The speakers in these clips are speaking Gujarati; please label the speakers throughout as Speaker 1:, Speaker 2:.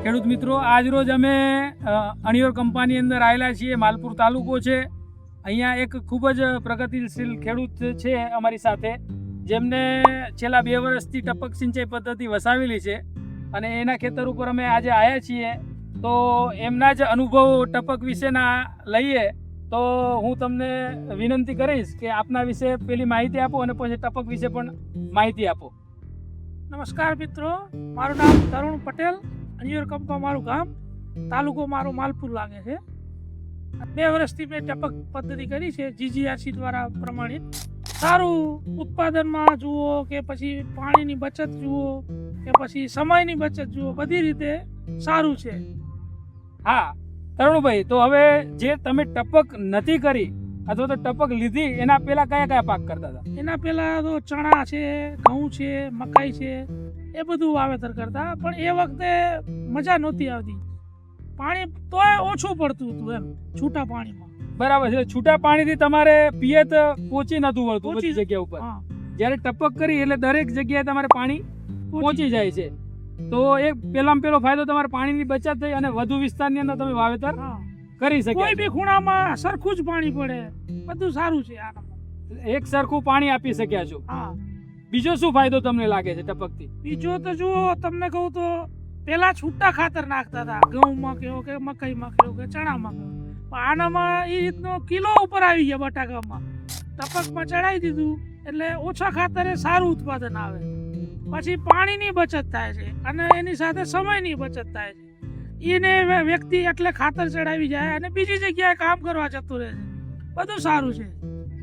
Speaker 1: ખેડૂત મિત્રો, આજ રોજ અમે અણિયોર કંપાની અંદર આવેલા છીએ. માલપુર તાલુકો છે. અહીંયા એક ખૂબ જ પ્રગતિશીલ ખેડૂત છે અમારી સાથે, જેમને છેલ્લા 2 વર્ષથી ટપક સિંચાઈ પદ્ધતિ વસાવેલી છે અને એના ખેતર ઉપર અમે આજે આવ્યા છીએ. તો એમના જ અનુભવો ટપક વિશેના લઈએ. તો હું તમને વિનંતી કરીશ કે આપના વિશે પેલી માહિતી આપો અને પછી ટપક વિશે પણ માહિતી આપો.
Speaker 2: નમસ્કાર મિત્રો, મારું નામ તરુણ પટેલ, અણિયોર કંપા મારું ગામ, તાલુકો મારો માલપુર લાગે છે. 2 વર્ષથી મેં ટપક પદ્ધતિ કરી છે GGRC દ્વારા પ્રમાણિત. સારું ઉત્પાદનમાં જુઓ કે પછી પાણીની બચત જુઓ કે પછી સમયની બચત જુઓ, બધી રીતે સારું છે.
Speaker 1: હા તરુણભાઈ, તો હવે જે તમે ટપક નથી કરી અથવા તો ટપક લીધી, એના પહેલા કયા કયા પાક કરતા હતા?
Speaker 2: એના પહેલાં તો ચણા છે, ઘઉં છે, મકાઈ છે, એ બધું વાવેતર કરતા. પણ એ વખતે મજા નહોતી આવતી, પાણી તોય ઓછું પડતું હતું એમ છૂટા પાણીમાં.
Speaker 1: બરાબર છે. છૂટા પાણીથી તમારે પિયત પહોંચી નતું વળતું બધી જગ્યા ઉપર.
Speaker 2: હા,
Speaker 1: જ્યારે ટપક કરી એટલે દરેક જગ્યાએ તમારે પાણી પહોંચી જાય છે. તો એ પહેલામાં પહેલો ફાયદો તમારે પાણીની બચત થઈ અને વધુ વિસ્તારની અંદર તમે વાવેતર
Speaker 2: હા,
Speaker 1: કરી
Speaker 2: કોઈ
Speaker 1: શક્યા.
Speaker 2: બી ખૂણામાં સરખું જ પાણી પડે, બધું સારું છે આનામાં.
Speaker 1: એક સરખું પાણી આપી શક્યા છો.
Speaker 2: હા,
Speaker 1: બીજો શું ફાયદો તમને લાગે છે ટપકથી?
Speaker 2: બીજો તો જુઓ, તમને કહું તો પેલા છૂટા ખાતર નાખતા હતા, ઘઉંમાં કહો કે મકાઈમાં કહો કે ચણામાં કહો. પણ આનામાં એ રીતનો કિલો ઉપર આવી ગયા બટાકામાં. ટપકમાં ચડાવી દીધું એટલે ઓછા ખાતરે સારું ઉત્પાદન આવે. પછી પાણીની બચત થાય છે અને એની સાથે સમયની બચત થાય છે. એને વ્યક્તિ એટલે ખાતર ચડાવી જાય અને બીજી જગ્યાએ કામ કરવા જતું રહે છે. બધું સારું છે,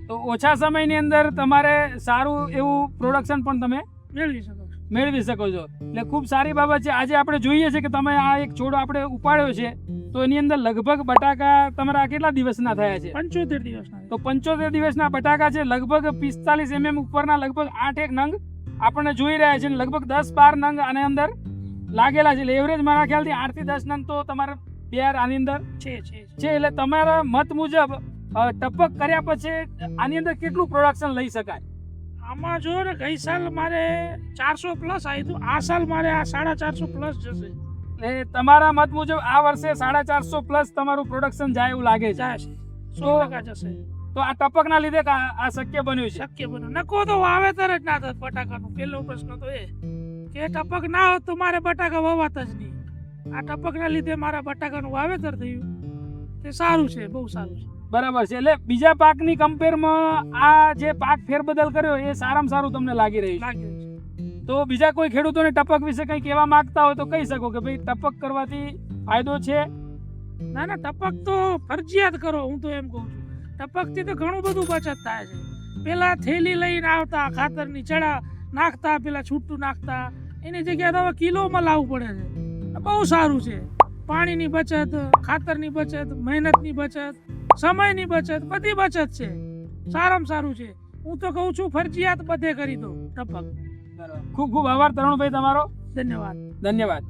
Speaker 1: તો ઓછા સમયની અંદર તમારે સારું એવું પ્રોડક્શન પણ તમે
Speaker 2: મેળવી શકો છો.
Speaker 1: મેળવી શકો છો. એટલે ખૂબ સારી બાબત છે. આજે આપણે જોઈએ છે કે તમે આ એક છોડ આપણે ઉપાડ્યો છે, તો એની અંદર લગભગ બટાકા તમારા કેટલા દિવસના થયા છે?
Speaker 2: 75 દિવસના.
Speaker 1: તો 75 દિવસના બટાકા છે. લગભગ 45 mm ઉપરના લગભગ 8 નંગ આપણને જોઈ રહ્યા છે. લગભગ 10-12 નંગ આની અંદર લાગેલા છે. એટલે એવરેજ મારા ખ્યાલથી 8 થી 10 નંગ તો તમારે પેર આની અંદર
Speaker 2: છે.
Speaker 1: એટલે તમારા મત મુજબ ટપક કર્યા પછી આની અંદર કેટલું પ્રોડક્શન લઈ શકાય?
Speaker 2: આમાં જો ને, ગઈ સાલ મારે 400 પ્લસ આવ્યું હતું, આ સાલ મારે આ 450 પ્લસ જશે.
Speaker 1: એટલે તમારા મત મુજબ આ વર્ષે 450 પ્લસ તમારું પ્રોડક્શન જાય એવું લાગે છે.
Speaker 2: જાય છે, 100% જશે.
Speaker 1: તો આ ટપકના લીધે આ શક્ય બન્યું છે.
Speaker 2: શક્ય બન્યું. નકો તો વાવેતર જ ના થત બટાકાનું. પહેલો પ્રશ્ન તો એ કે ટપક ના હોત તો મારે બટાકા વાવતા જ નહીં. આ ટપકના લીધે મારા બટાકાનું વાવેતર થયું. તે સારું છે, બહુ સારું છે.
Speaker 1: બરાબર છે. એટલે બીજા પાકની કમ્પેરમાં આ જે પાક ફેરબદલ કર્યો એ સારામાં સારું તમને લાગી રહ્યું છે.
Speaker 2: લાગ્યું છે.
Speaker 1: તો બીજા કોઈ ખેડૂતોને ટપક વિશે કંઈ કહેવા માંગતા હોય તો કહી શકો કે ભાઈ ટપક કરવાથી ફાયદો છે?
Speaker 2: ના ના, ટપક તો ફરજિયાત કરો, હું તો એમ કહું છું. ટપકથી તો ઘણું બધું બચત થાય છે. પેલા થેલી લઈને આવતા, ખાતરની ચડા નાખતા, પેલા છૂટું નાખતા, એની જગ્યાએ તો હવે કિલોમાં લાવવું પડે છે. બહુ સારું છે. પાણીની બચત, ખાતરની બચત, મહેનતની બચત, સમયની બચત, બધી બચત છે. સારામાં સારું છે. હું તો કહું છું ફરજિયાત બધે કરી દો ટપક.
Speaker 1: ખૂબ ખૂબ આભાર તરુણભાઈ તમારો.
Speaker 2: ધન્યવાદ.
Speaker 1: ધન્યવાદ.